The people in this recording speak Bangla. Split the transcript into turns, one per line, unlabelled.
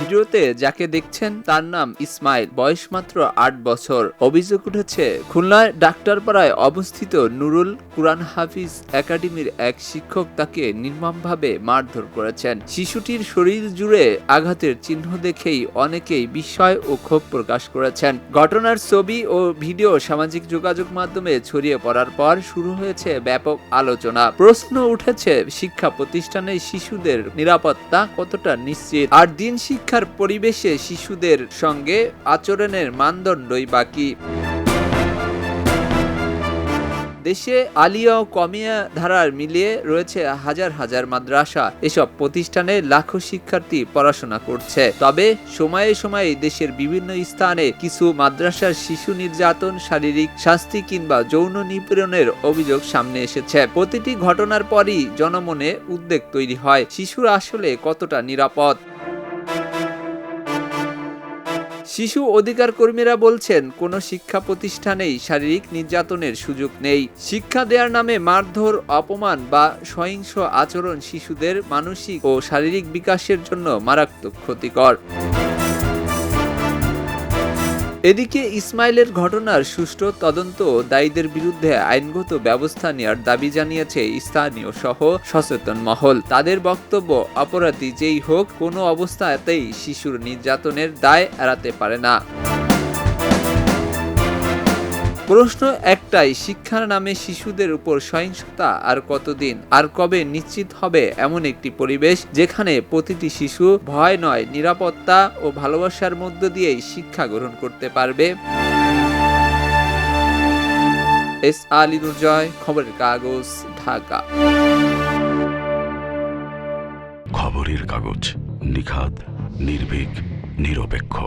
ভিডিওতে যাকে দেখছেন তার নাম ইসমাইল, বয়স মাত্র ৮ বছর। অভিযোগ উঠেছে খুলনার ডাক্তারপাড়ায় অবস্থিত নুরুল কুরআন হাফিজ একাডেমির এক শিক্ষক তাকে নির্মমভাবে মারধর করেছেন। শিশুটির শরীর জুড়ে আঘাতের চিহ্ন দেখেই অনেকেই বিস্ময় ও ক্ষোভ প্রকাশ করেছেন। ঘটনার ছবি ও ভিডিও সামাজিক যোগাযোগ মাধ্যমে ছড়িয়ে পড়ার পর শুরু হয়েছে ব্যাপক আলোচনা। প্রশ্ন উঠেছে, শিক্ষা প্রতিষ্ঠানে শিশুদের নিরাপত্তা কতটা নিশ্চিত, আর দিন শিক্ষার পরিবেশে শিশুদের সঙ্গে আচরণের মানদণ্ডই বা কি? দেশে আলিয়া ও কমিয়া ধারার মিলিয়ে রয়েছে হাজার হাজার মাদ্রাসা। এসব প্রতিষ্ঠানে লাখো শিক্ষার্থী পড়াশোনা করছে। তবে সময়ে সময়ে দেশের বিভিন্ন স্থানে কিছু মাদ্রাসার শিশু নির্যাতন, শারীরিক শাস্তি কিংবা যৌন নিপীড়নের অভিযোগ সামনে এসেছে। প্রতিটি ঘটনার পরই জনমনে উদ্বেগ তৈরি হয়, শিশুরা আসলে কতটা নিরাপদ। শিশু অধিকার কর্মীরা বলছেন, কোনো শিক্ষা প্রতিষ্ঠানেই শারীরিক নির্যাতনের সুযোগ নেই। শিক্ষা দেওয়ার নামে মারধর, অপমান বা সহিংস আচরণ শিশুদের মানসিক ও শারীরিক বিকাশের জন্য মারাত্মক ক্ষতিকর। এদিকে ইসমাইলের ঘটনার সুষ্ঠু তদন্ত ও দায়ীদের বিরুদ্ধে আইনগত ব্যবস্থা নেওয়ার দাবি জানিয়েছে স্থানীয় সহ সচেতন মহল। তাদের বক্তব্য, অপরাধী যেই হোক, কোনো অবস্থাতেই শিশুর নির্যাতনের দায় এড়াতে পারে না। প্রশ্ন একটাই, শিক্ষার নামে শিশুদের উপর সহিংসতা আর কতদিন, আর কবে নিশ্চিত হবে এমন একটি পরিবেশ যেখানে প্রতিটি শিশু ভয় নয়, নিরাপত্তা ও ভালোবাসার মধ্য দিয়েই শিক্ষা গ্রহণ করতে পারবে? এস আলী নুরজয়, খবরের কাগজ, ঢাকা।
খবরের কাগজ, নিখাদ, নির্ভীক, নিরপেক্ষ।